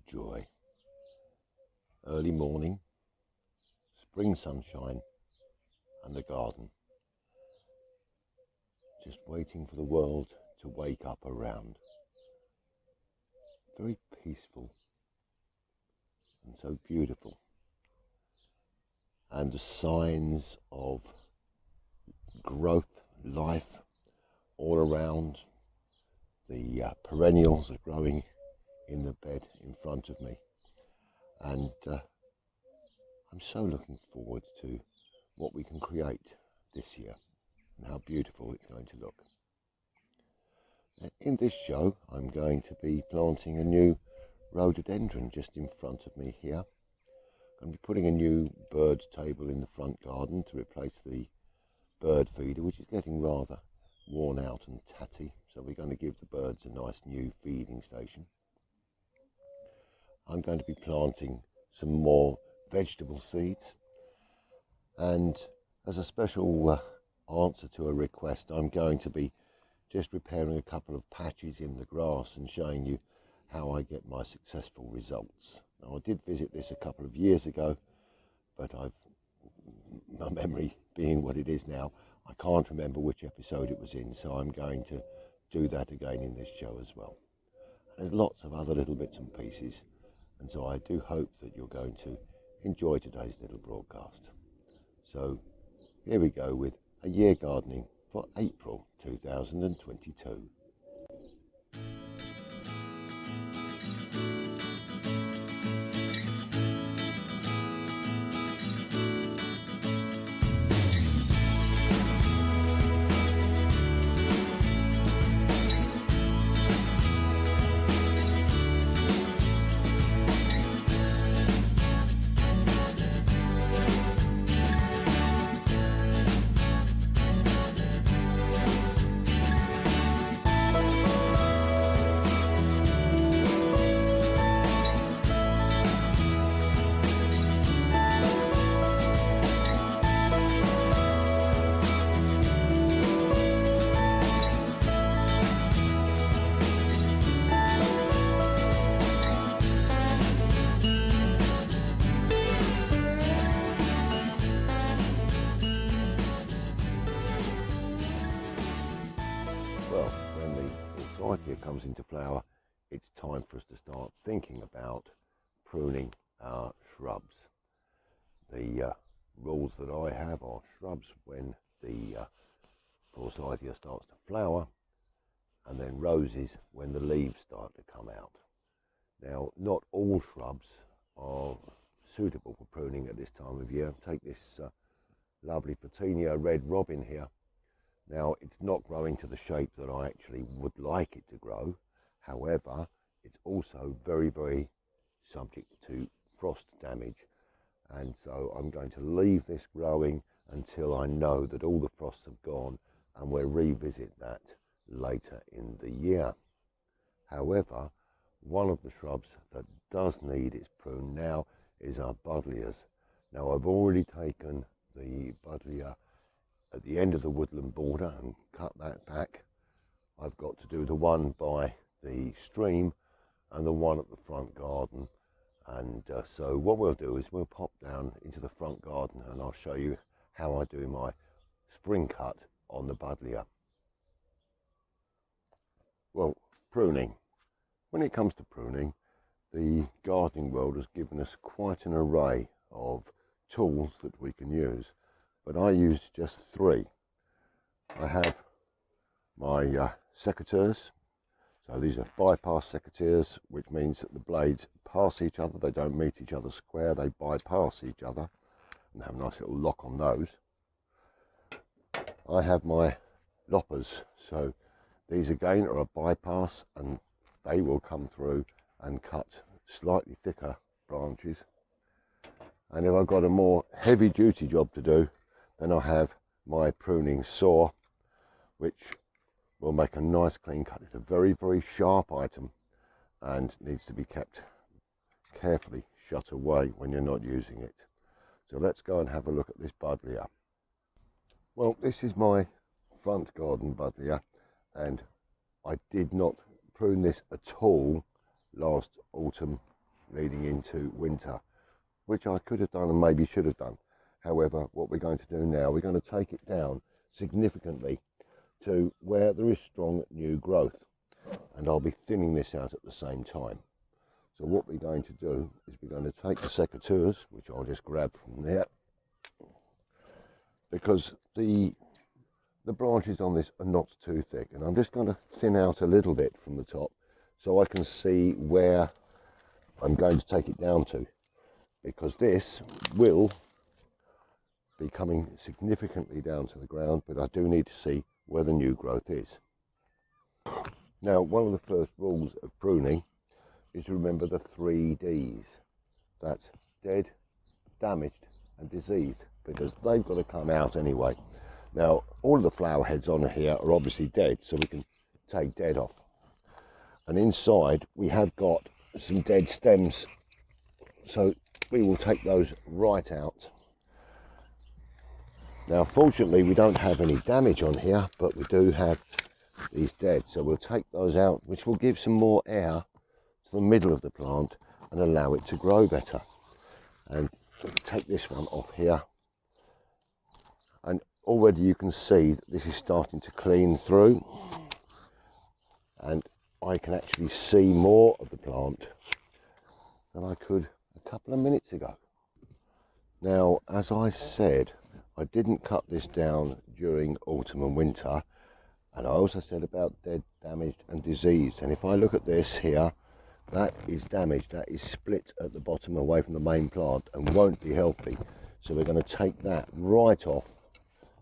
joy. Early morning, spring sunshine, and the garden. Just waiting for the world to wake up around. Very peaceful and so beautiful. And the signs of growth, life all around. The perennials are growing in the bed in front of me. And I'm so looking forward to what we can create this year and how beautiful it's going to look. In this show, I'm going to be planting a new rhododendron just in front of me here. I'm going to be putting a new bird table in the front garden to replace the bird feeder, which is getting rather worn out and tatty. So we're going to give the birds a nice new feeding station. I'm going to be planting some more vegetable seeds, and as a special answer to a request, I'm going to be just repairing a couple of patches in the grass and showing you how I get my successful results. Now, I did visit this a couple of years ago, but my memory being what it is now, I can't remember which episode it was in, so I'm going to do that again in this show as well. There's lots of other little bits and pieces, and so I do hope that you're going to enjoy today's little broadcast. So here we go with a year gardening for April 2022. Well, when the orchidea comes into flower, it's time for us to start thinking about pruning our shrubs. The rules that I have are shrubs when the forsythia starts to flower, and then roses when the leaves start to come out. Now, not all shrubs are suitable for pruning at this time of year. Take this lovely Photinia red robin here. Now, it's not growing to the shape that I actually would like it to grow. However, it's also very, very subject to frost damage. And so I'm going to leave this growing until I know that all the frosts have gone, and we'll revisit that later in the year. However, one of the shrubs that does need its prune now is our buddleias. Now, I've already taken the buddleia at the end of the woodland border and cut that back. I've got to do the one by the stream and the one at the front garden, and so what we'll do is we'll pop down into the front garden and I'll show you how I do my spring cut on the buddleia. Well, pruning. When it comes to pruning, the gardening world has given us quite an array of tools that we can use, but I use just three. I have my secateurs. So these are bypass secateurs, which means that the blades pass each other. They don't meet each other square, they bypass each other, and have a nice little lock on those. I have my loppers. So these again are a bypass, and they will come through and cut slightly thicker branches. And if I've got a more heavy duty job to do, then I have my pruning saw, which will make a nice clean cut. It's a very, very sharp item and needs to be kept carefully shut away when you're not using it. So let's go and have a look at this buddleia. Well, this is my front garden buddleia, and I did not prune this at all last autumn leading into winter, which I could have done and maybe should have done. However, what we're going to do now, we're going to take it down significantly to where there is strong new growth, and I'll be thinning this out at the same time. So what we're going to do is we're going to take the secateurs, which I'll just grab from there, because the branches on this are not too thick, and I'm just going to thin out a little bit from the top so I can see where I'm going to take it down to, because this will be coming significantly down to the ground, but I do need to see where the new growth is. Now, one of the first rules of pruning is to remember the 3 Ds. That's dead, damaged and diseased, because they've got to come out anyway. Now, all of the flower heads on here are obviously dead, so we can take dead off. And inside we have got some dead stems, so we will take those right out. Now, fortunately, we don't have any damage on here, but we do have these dead, so we'll take those out, which will give some more air to the middle of the plant and allow it to grow better. And take this one off here, and already you can see that this is starting to clean through, and I can actually see more of the plant than I could a couple of minutes ago. Now, as I said, I didn't cut this down during autumn and winter, and I also said about dead, damaged and diseased. And if I look at this here, that is damaged, that is split at the bottom away from the main plant and won't be healthy. So we're going to take that right off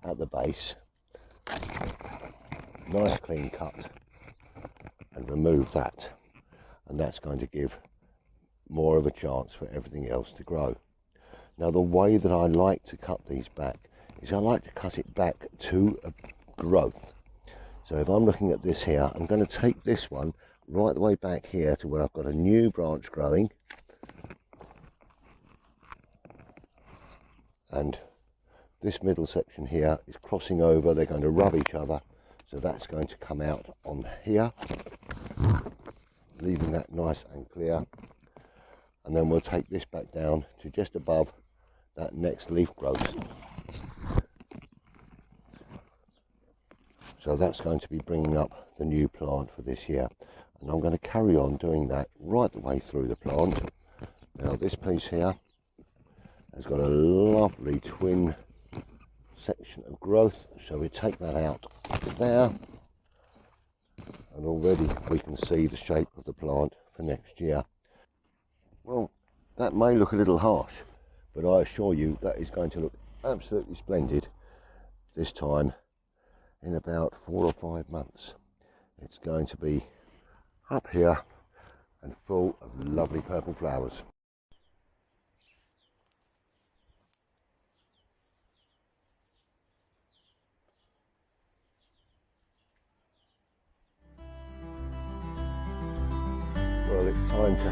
at the base, nice clean cut, and remove that, and that's going to give more of a chance for everything else to grow. Now, the way that I like to cut these back is I like to cut it back to a growth. So if I'm looking at this here, I'm going to take this one right the way back here to where I've got a new branch growing, and this middle section here is crossing over, they're going to rub each other, so that's going to come out on here, leaving that nice and clear. And then we'll take this back down to just above that next leaf growth. So that's going to be bringing up the new plant for this year. And I'm going to carry on doing that right the way through the plant. Now, this piece here has got a lovely twin section of growth, so we take that out there, and already we can see the shape of the plant for next year. Well, that may look a little harsh, but I assure you that is going to look absolutely splendid this time in about 4 or 5 months. It's going to be up here and full of lovely purple flowers. Well, it's time to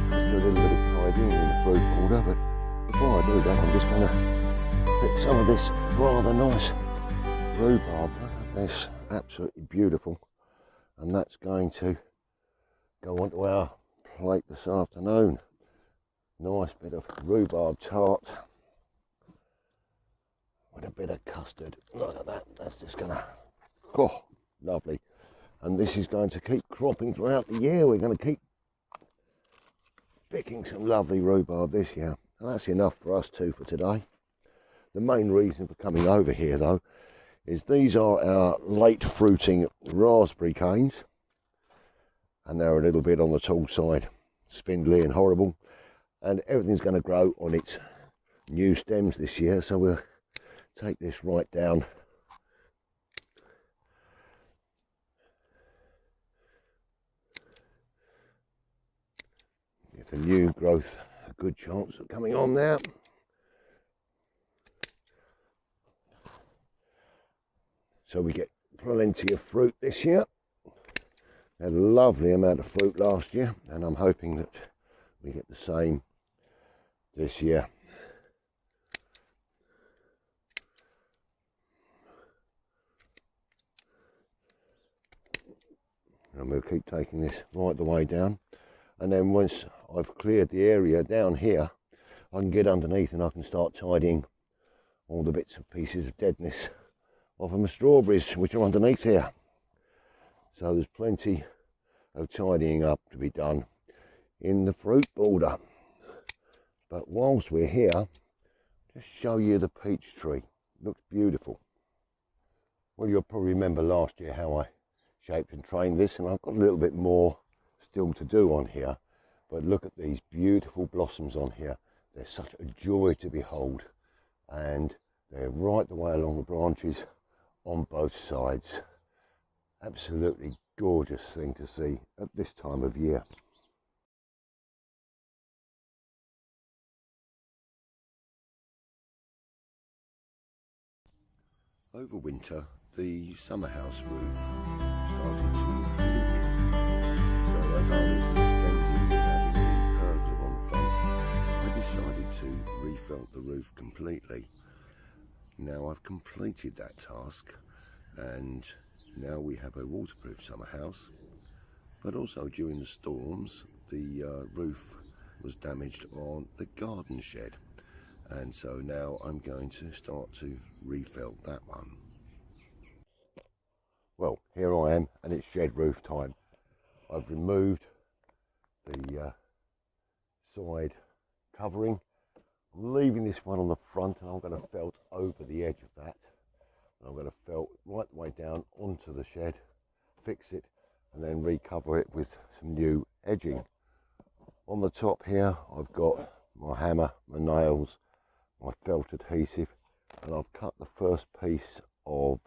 just do a little bit of tidying in the fruit border, but before I do that, I'm just going to pick some of this rather nice rhubarb. Look at this, absolutely beautiful, and that's going to go onto our plate this afternoon. Nice bit of rhubarb tart with a bit of custard. Look at that, that's just going to, oh, lovely. And this is going to keep cropping throughout the year. We're going to keep picking some lovely rhubarb this year. And that's enough for us two for today. The main reason for coming over here, though, is these are our late fruiting raspberry canes. And they're a little bit on the tall side, spindly and horrible. And everything's going to grow on its new stems this year. So we'll take this right down. It's a new growth, a good chance of coming on there. So we get plenty of fruit this year. Had a lovely amount of fruit last year, and I'm hoping that we get the same this year. And we'll keep taking this right the way down. and then once I've cleared the area down here, I can get underneath and I can start tidying all the bits and pieces of deadness off of my strawberries which are underneath here. So there's plenty of tidying up to be done in the fruit border. But whilst we're here, just show you the peach tree. Looks beautiful. Well, you'll probably remember last year how I shaped and trained this, and I've got a little bit more still to do on here. But look at these beautiful blossoms on here. They're such a joy to behold, and they're right the way along the branches on both sides. Absolutely gorgeous thing to see at this time of year. Over winter, the summer house roof started to leak. So as I was extending the pergola on the front, I decided to refelt the roof completely. Now I've completed that task, and now we have a waterproof summer house. But also during the storms, the roof was damaged on the garden shed. And so now I'm going to start to refelt that one. Well, here I am, and it's shed roof time. I've removed the side covering, leaving this one on the front, and I'm going to felt over the edge of that. And I'm going to felt right the way down onto the shed, fix it, and then recover it with some new edging. On the top here, I've got my hammer, my nails, my felt adhesive, and I've cut the first piece of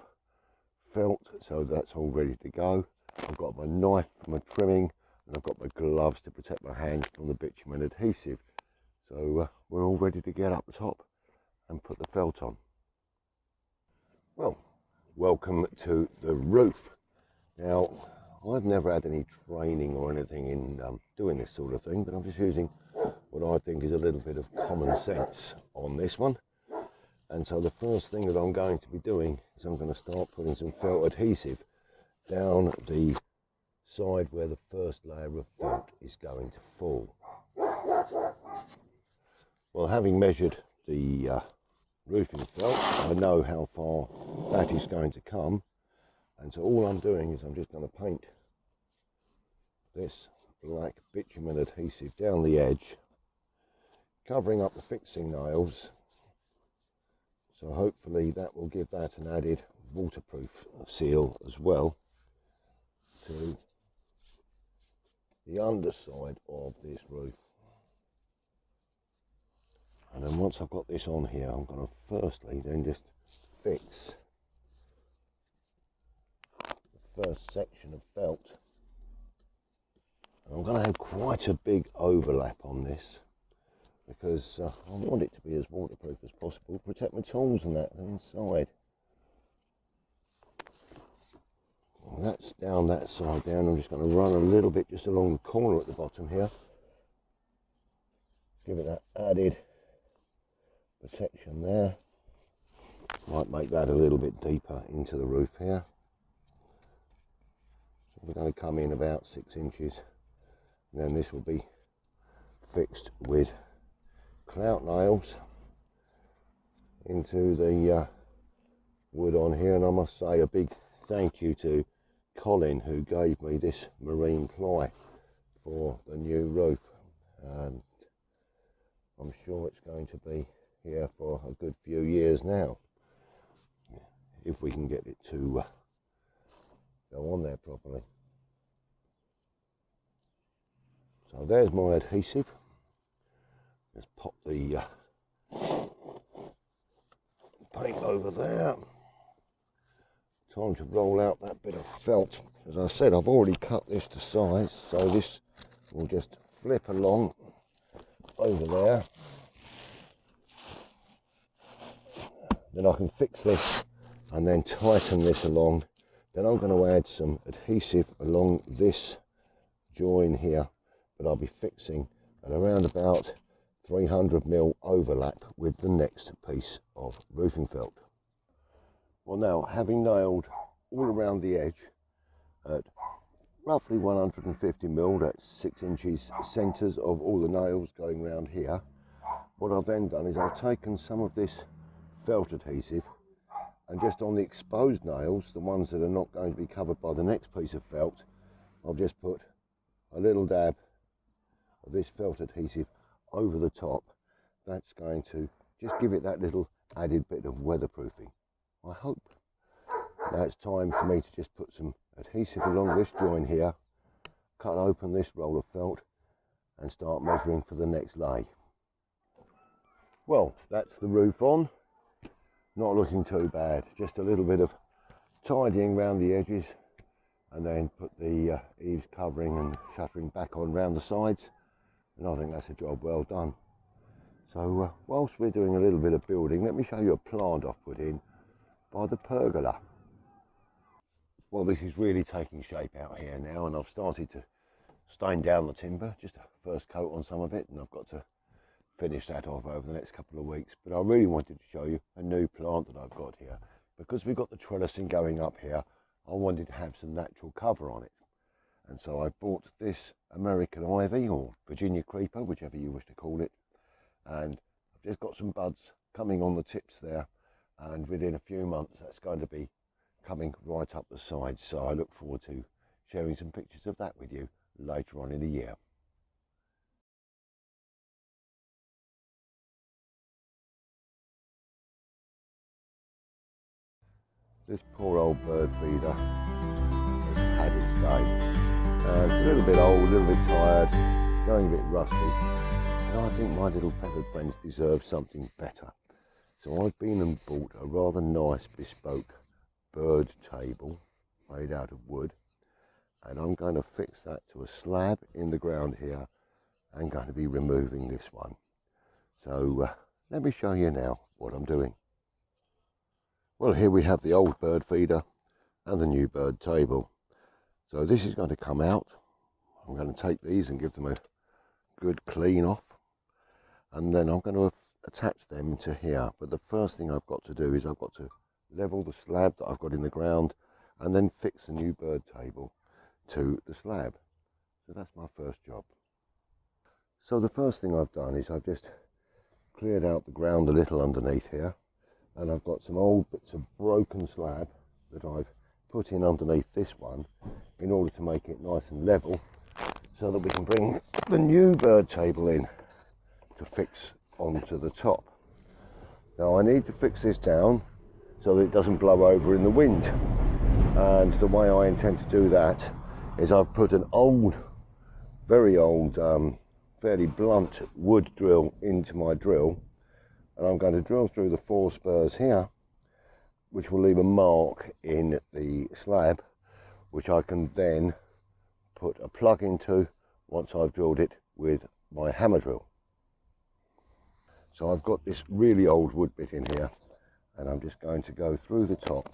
felt, so that's all ready to go. I've got my knife for my trimming, and I've got my gloves to protect my hands from the bitumen adhesive. So we're all ready to get up the top and put the felt on. Well, welcome to the roof. Now, I've never had any training or anything in doing this sort of thing, but I'm just using what I think is a little bit of common sense on this one. And so the first thing that I'm going to be doing is I'm going to start putting some felt adhesive down the side where the first layer of felt is going to fall. Well, having measured the roofing felt, I know how far that is going to come, and so all I'm doing is I'm just going to paint this black bitumen adhesive down the edge, covering up the fixing nails, so hopefully that will give that an added waterproof seal as well to the underside of this roof. And then once I've got this on here, I'm going to firstly then just fix the first section of felt. And I'm going to have quite a big overlap on this, because I want it to be as waterproof as possible, protect my tools and that inside. And that's down that side down. I'm just going to run a little bit just along the corner at the bottom here. Give it that added protection there. Might make that a little bit deeper into the roof here. So we're going to come in about 6 inches. And then this will be fixed with clout nails into the wood on here. And I must say a big thank you to Colin, who gave me this marine ply for the new roof, and I'm sure it's going to be here for a good few years now, if we can get it to go on there properly. So there's my adhesive. Let's pop the paint over there. Time to roll out that bit of felt. As I said, I've already cut this to size, so this will just flip along over there. Then I can fix this and then tighten this along. Then I'm going to add some adhesive along this join here, but I'll be fixing at around about 300mm overlap with the next piece of roofing felt. Well, now, having nailed all around the edge at roughly 150mm, that's 6 inches centres of all the nails going around here. What I've then done is I've taken some of this felt adhesive and just on the exposed nails, the ones that are not going to be covered by the next piece of felt, I've just put a little dab of this felt adhesive over the top. That's going to just give it that little added bit of weatherproofing, I hope. Now it's time for me to just put some adhesive along this joint here, cut open this roll of felt and start measuring for the next lay. Well, that's the roof on. Not looking too bad, just a little bit of tidying around the edges and then put the eaves covering and shuttering back on round the sides, and I think that's a job well done. So whilst we're doing a little bit of building, let me show you a plant I've put in by the pergola. Well, this is really taking shape out here now, and I've started to stain down the timber, just a first coat on some of it, and I've got to finish that off over the next couple of weeks. But I really wanted to show you a new plant that I've got here. Because we've got the trellising going up here, I wanted to have some natural cover on it. And so I bought this American ivy, or Virginia creeper, whichever you wish to call it. And I've just got some buds coming on the tips there, and within a few months that's going to be coming right up the sides. So I look forward to sharing some pictures of that with you later on in the year. This poor old bird feeder has had its day. A little bit old, a little bit tired, going a bit rusty, and I think my little feathered friends deserve something better. So I've been and bought a rather nice bespoke bird table made out of wood, and I'm going to fix that to a slab in the ground here and going to be removing this one. So let me show you now what I'm doing. Well, here we have the old bird feeder and the new bird table. So this is going to come out. I'm going to take these and give them a good clean off, and then I'm going to attach them to here. But the first thing I've got to do is I've got to level the slab that I've got in the ground and then fix the new bird table to the slab. So that's my first job. So the first thing I've done is I've just cleared out the ground a little underneath here, and I've got some old bits of broken slab that I've put in underneath this one in order to make it nice and level, so that we can bring the new bird table in to fix onto the top. Now I need to fix this down so that it doesn't blow over in the wind, and the way I intend to do that is I've put an old, very old, fairly blunt wood drill into my drill, and I'm going to drill through the 4 spurs here, which will leave a mark in the slab, which I can then put a plug into once I've drilled it with my hammer drill. So I've got this really old wood bit in here, and I'm just going to go through the top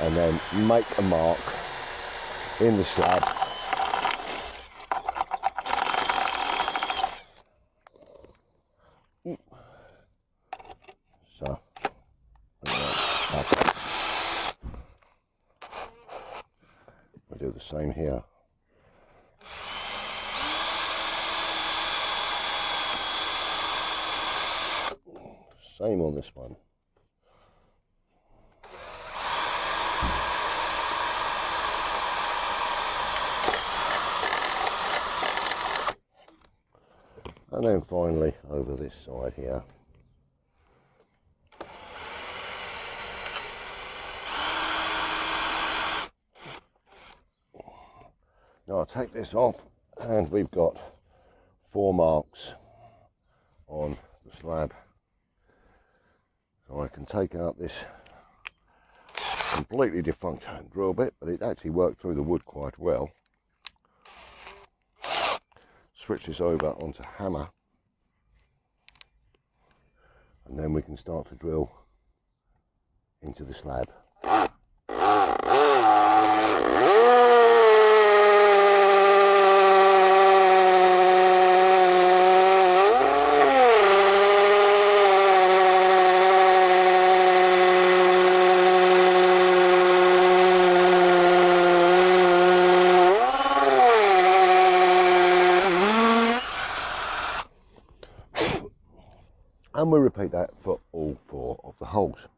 and then make a mark in the slab. So I'll do the same here. Same on this one. And then finally over this side here. Now I'll take this off, and we've got 4 marks on the slab. So I can take out this completely defunct drill bit, but it actually worked through the wood quite well. Switch this over onto hammer, and then we can start to drill into the slab. And we'll repeat that for all 4 of the holes.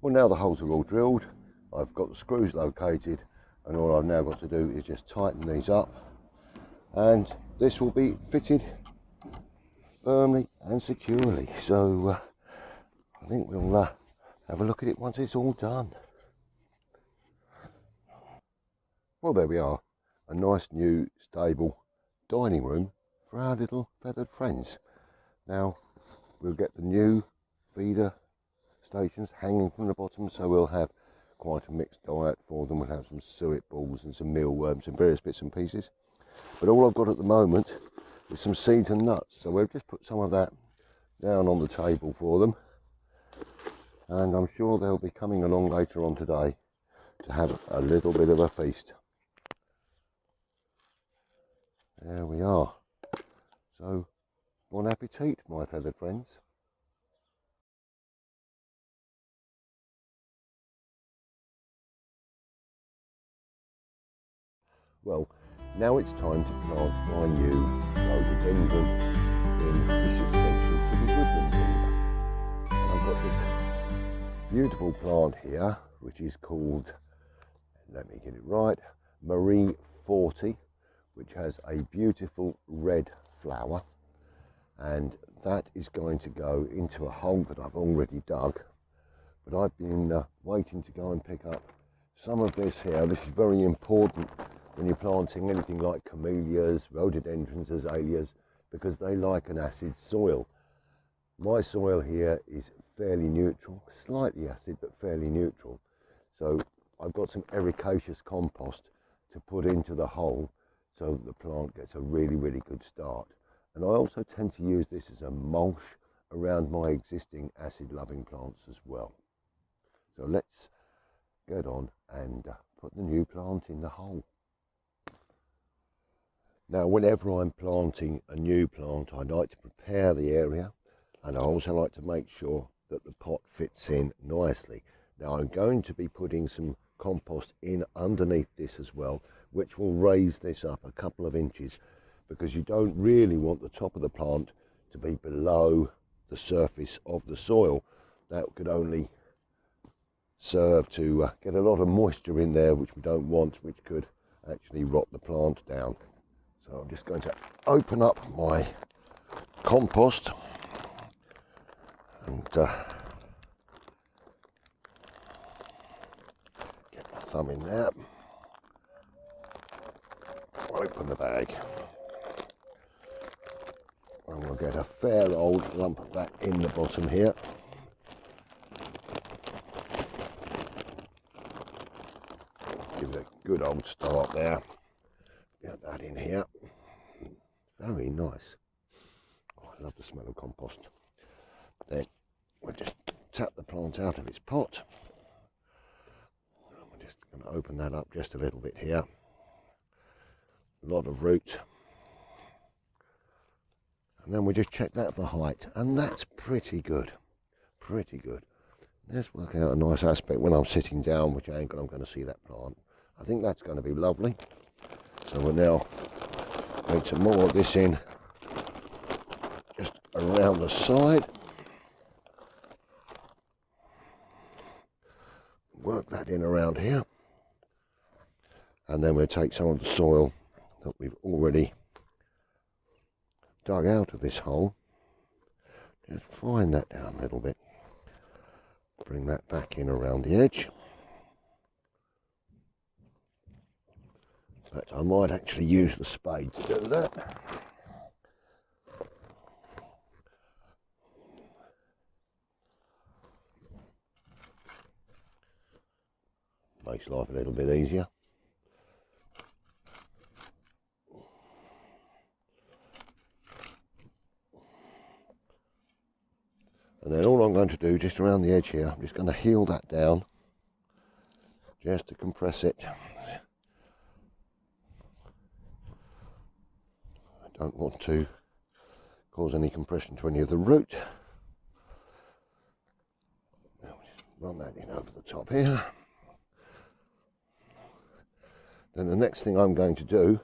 Well, now the holes are all drilled, I've got the screws located, and all I've now got to do is just tighten these up, and this will be fitted firmly and securely. So I think we'll have a look at it once it's all done. Well, there we are, a nice new stable dining room for our little feathered friends. Now we'll get the new feeder stations hanging from the bottom, so we'll have quite a mixed diet for them. We'll have some suet balls and some mealworms and various bits and pieces, but all I've got at the moment is some seeds and nuts, so we'll just put some of that down on the table for them, and I'm sure they'll be coming along later on today to have a little bit of a feast. There we are. So bon appetit, my feathered friends. Well, now it's time to plant my new rhododendron in this extension to the woodland border. I've got this beautiful plant here, which is called, let me get it right, Marie 40, which has a beautiful red flower, and that is going to go into a hole that I've already dug. But I've been waiting to go and pick up some of this here. This is very important when you're planting anything like camellias, rhododendrons, azaleas, because they like an acid soil. My soil here is fairly neutral, slightly acid but fairly neutral. So I've got some ericaceous compost to put into the hole so that the plant gets a really, really good start. And I also tend to use this as a mulch around my existing acid-loving plants as well. So let's get on and put the new plant in the hole. Now, whenever I'm planting a new plant, I like to prepare the area, and I also like to make sure that the pot fits in nicely. Now, I'm going to be putting some compost in underneath this as well, which will raise this up a couple of inches, because you don't really want the top of the plant to be below the surface of the soil. That could only serve to get a lot of moisture in there, which we don't want, which could actually rot the plant down. So I'm just going to open up my compost and get my thumb in there, open the bag, and we'll get a fair old lump of that in the bottom here. Give it a good old start there. Get that in here. Very nice. Oh, I love the smell of compost. Then we'll just tap the plant out of its pot. We're just going to open that up just a little bit here. A lot of root. And then we just check that for height, and that's pretty good. Pretty good. Let's work out a nice aspect when I'm sitting down, which angle I'm going to see that plant. I think that's going to be lovely. So we're now going to moor this in just around the side. Work that in around here. And then we'll take some of the soil that we've already dug out of this hole. Just fine that down a little bit. Bring that back in around the edge. In fact, I might actually use the spade to do that. Makes life a little bit easier. And then all I'm going to do, just around the edge here, I'm just going to heel that down, just to compress it. I don't want to cause any compression to any of the root. Now we'll just run that in over the top here. Then the next thing I'm going to do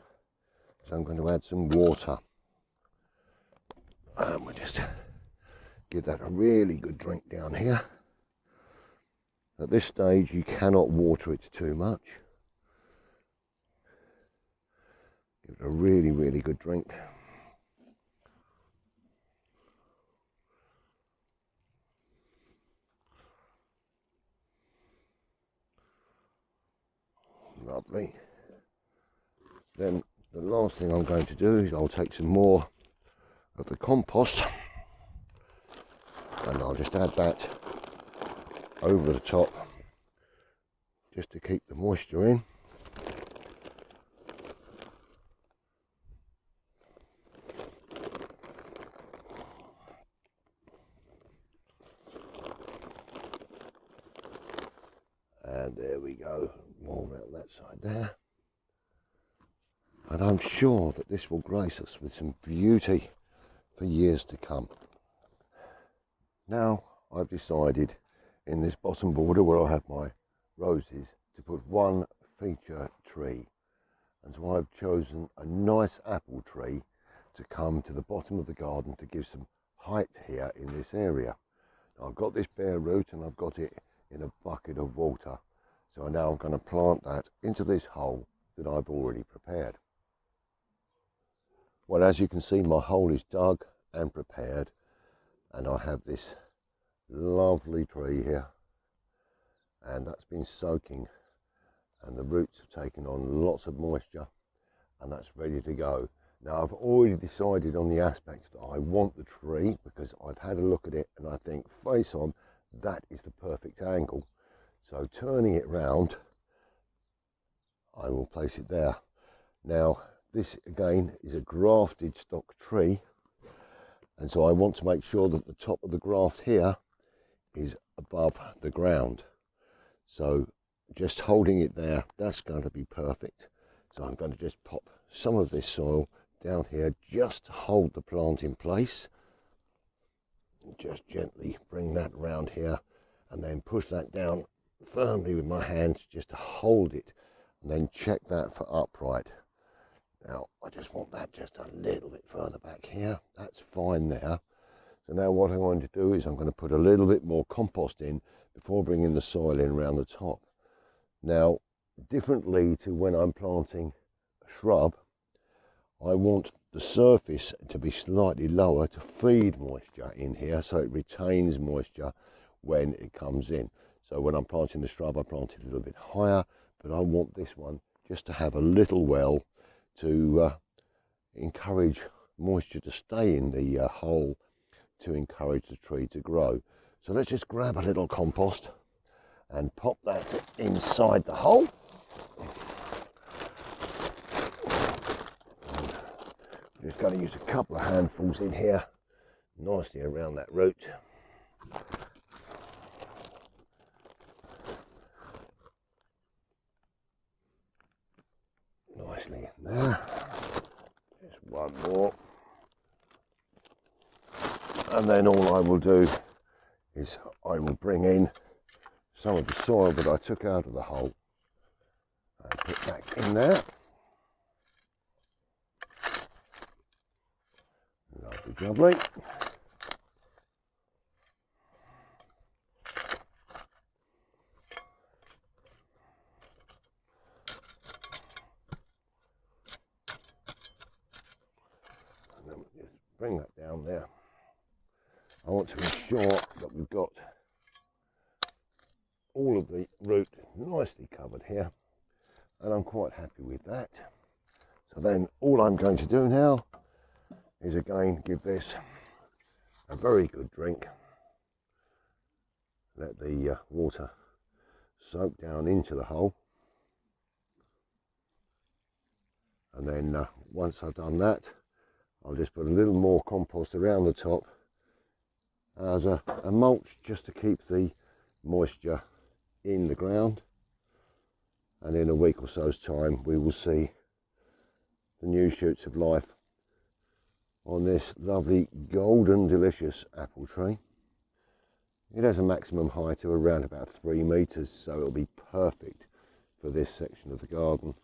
is I'm going to add some water. And we'll just give that a really good drink down here. At this stage you cannot water it too much. Give it a really, really good drink. Lovely. Then the last thing I'm going to do is I'll take some more of the compost and I'll just add that over the top just to keep the moisture in. And there we go, more around that side there. And I'm sure that this will grace us with some beauty for years to come. Now I've decided in this bottom border where I have my roses to put one feature tree. And so I've chosen a nice apple tree to come to the bottom of the garden to give some height here in this area. Now I've got this bare root and I've got it in a bucket of water. So now I'm going to plant that into this hole that I've already prepared. Well, as you can see, my hole is dug and prepared, and I have this lovely tree here, and that's been soaking, and the roots have taken on lots of moisture, and that's ready to go. Now I've already decided on the aspects that I want the tree, because I've had a look at it and I think face on, that is the perfect angle. So turning it round, I will place it there. Now this again is a grafted stock tree, and so I want to make sure that the top of the graft here is above the ground. So just holding it there, that's going to be perfect. So I'm going to just pop some of this soil down here just to hold the plant in place. Just gently bring that round here and then push that down firmly with my hands just to hold it, and then check that for upright. Now I just want that just a little bit further back here. That's fine there. So now what I'm going to do is I'm going to put a little bit more compost in before bringing the soil in around the top. Now, differently to when I'm planting a shrub, I want the surface to be slightly lower to feed moisture in here, so it retains moisture when it comes in. So when I'm planting the shrub, I plant it a little bit higher, but I want this one just to have a little well to encourage moisture to stay in the hole, to encourage the tree to grow. So let's just grab a little compost and pop that inside the hole. I'm just going to use a couple of handfuls in here, nicely around that root. Nicely in there. Just one more. And then all I will do is I will bring in some of the soil that I took out of the hole and put back in there. Lovely jubbly. And then we'll just bring that down there. I want to ensure that we've got all of the root nicely covered here, and I'm quite happy with that. So then all I'm going to do now is again give this a very good drink. Let the water soak down into the hole, and then once I've done that, I'll just put a little more compost around the top as a mulch, just to keep the moisture in the ground. And in a week or so's time we will see the new shoots of life on this lovely golden delicious apple tree. It has a maximum height of around about 3 meters, so it'll be perfect for this section of the garden.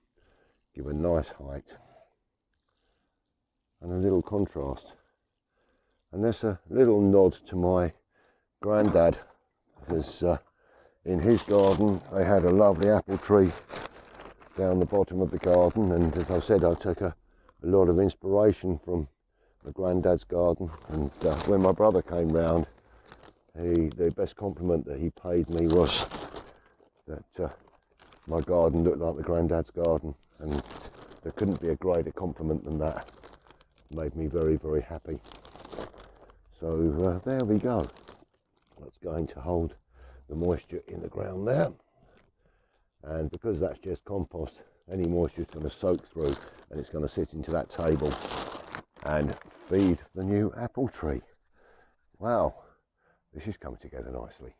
Give a nice height and a little contrast. And that's a little nod to my granddad, because in his garden they had a lovely apple tree down the bottom of the garden, and as I said, I took a lot of inspiration from my granddad's garden. And when my brother came round, the best compliment that he paid me was that my garden looked like the granddad's garden, and there couldn't be a greater compliment than that. It made me very, very happy. So there we go. That's going to hold the moisture in the ground there, and because that's just compost, any moisture is going to soak through and it's going to sit into that table and feed the new apple tree. Wow, this is coming together nicely.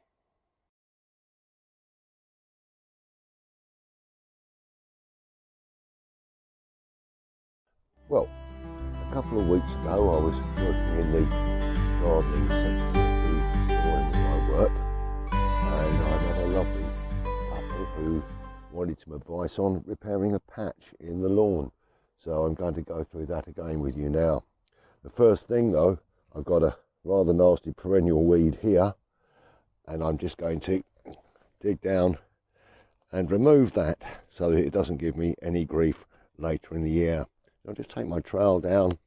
Well, a couple of weeks ago I was working in the gardening section of the store in which I work, and I met a lovely couple who wanted some advice on repairing a patch in the lawn. So I'm going to go through that again with you now. The first thing though, I've got a rather nasty perennial weed here, and I'm just going to dig down and remove that so that it doesn't give me any grief later in the year. I'll just take my trowel down,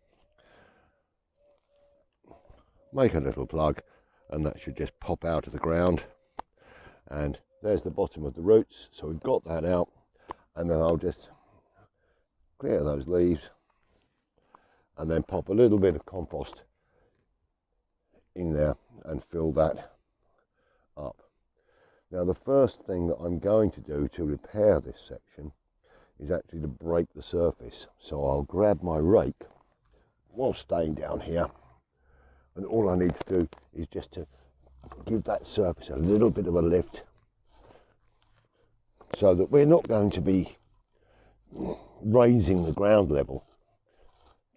make a little plug, and that should just pop out of the ground. And there's the bottom of the roots, so we've got that out. And then I'll just clear those leaves and then pop a little bit of compost in there and fill that up. Now the first thing that I'm going to do to repair this section is actually to break the surface. So I'll grab my rake while staying down here, and all I need to do is just to give that surface a little bit of a lift, so that we're not going to be raising the ground level,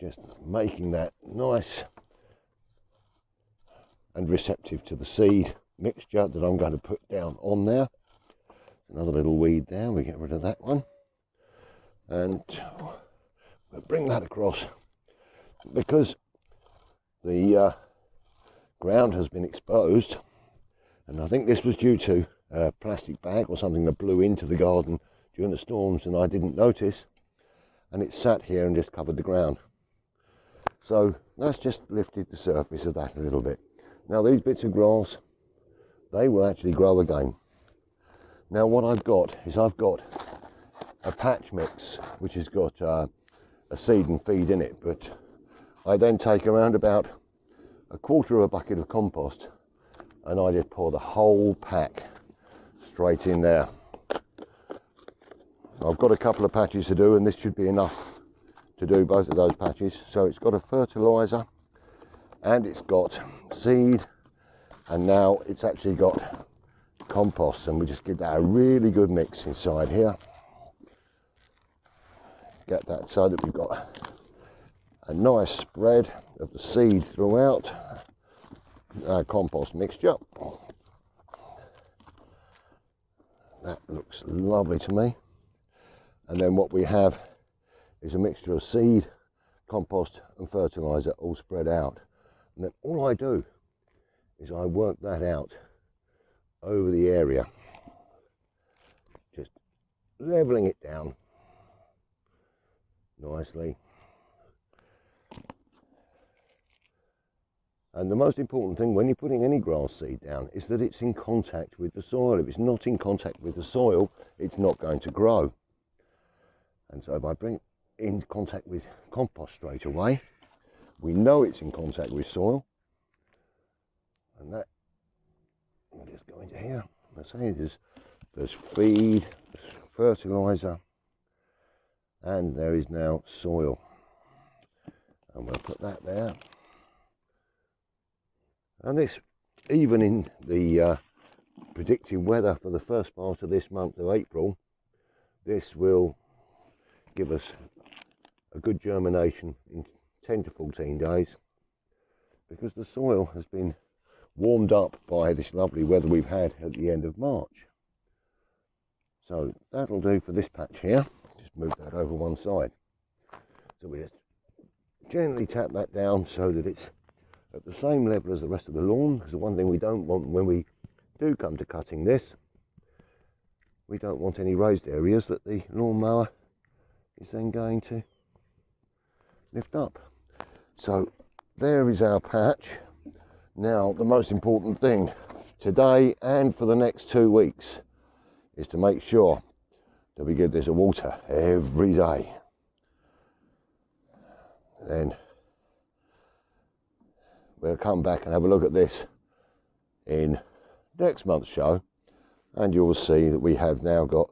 just making that nice and receptive to the seed mixture that I'm going to put down on there. Another little weed there, we get rid of that one, and we'll bring that across. Because the ground has been exposed, and I think this was due to a plastic bag or something that blew into the garden during the storms and I didn't notice, and it sat here and just covered the ground. So that's just lifted the surface of that a little bit. Now these bits of grass, they will actually grow again. Now what I've got is I've got a patch mix which has got a seed and feed in it, but I then take around about a quarter of a bucket of compost and I just pour the whole pack straight in there. I've got a couple of patches to do, and this should be enough to do both of those patches. So it's got a fertiliser and it's got seed, and now it's actually got compost, and we just give that a really good mix inside here. Get that so that we've got a nice spread of the seed throughout our compost mixture. That looks lovely to me. And then what we have is a mixture of seed, compost and fertiliser all spread out. And then all I do is I work that out over the area, just levelling it down nicely. And the most important thing when you're putting any grass seed down is that it's in contact with the soil. If it's not in contact with the soil, it's not going to grow. And so if I bring it in contact with compost straight away, we know it's in contact with soil. And that, we'll just go into here. I say there's feed, there's fertiliser, and there is now soil. And we'll put that there. And this, even in the predicted weather for the first part of this month of April, this will give us a good germination in 10 to 14 days, because the soil has been warmed up by this lovely weather we've had at the end of March. So that'll do for this patch here. Just move that over one side. So we just gently tap that down so that it's at the same level as the rest of the lawn, because the one thing we don't want when we do come to cutting this, we don't want any raised areas that the lawnmower is then going to lift up. So there is our patch. Now the most important thing today and for the next 2 weeks is to make sure that we give this a water every day. Then we'll come back and have a look at this in next month's show, and you'll see that we have now got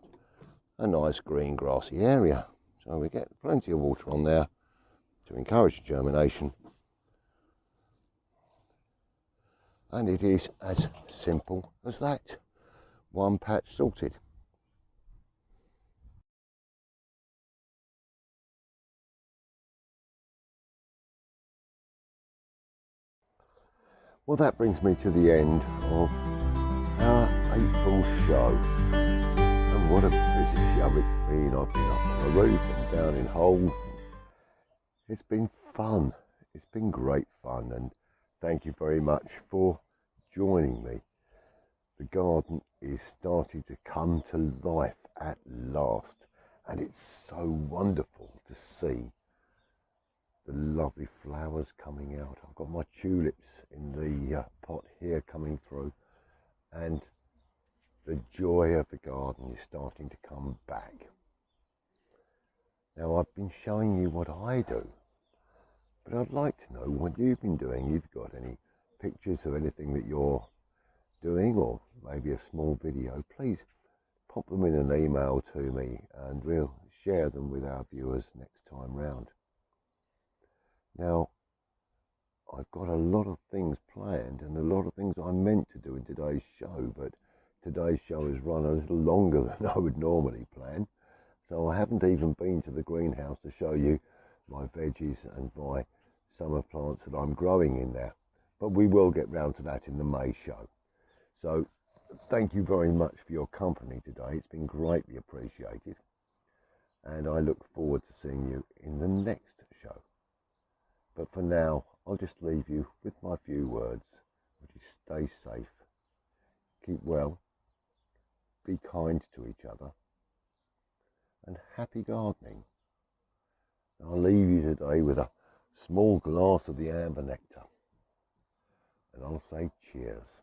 a nice green grassy area. So we get plenty of water on there to encourage germination. And it is as simple as that. One patch sorted. Well, that brings me to the end of our April show. And what a busy show it's been. I've been up on the roof and down in holes. It's been fun. It's been great fun, and thank you very much for joining me. The garden is starting to come to life at last, and it's so wonderful to see the lovely flowers coming out. I've got my tulips in the pot here coming through, and the joy of the garden is starting to come back. Now, I've been showing you what I do, but I'd like to know what you've been doing. You've got any pictures of anything that you're doing, or maybe a small video, please pop them in an email to me and we'll share them with our viewers next time round. Now, I've got a lot of things planned and a lot of things I meant to do in today's show, but today's show has run a little longer than I would normally plan, so I haven't even been to the greenhouse to show you my veggies and my summer plants that I'm growing in there, but we will get round to that in the May show. So thank you very much for your company today. It's been greatly appreciated, and I look forward to seeing you in the next show. But for now, I'll just leave you with my few words, which is stay safe, keep well, be kind to each other, and happy gardening. I'll leave you today with a small glass of the amber nectar, and I'll say cheers.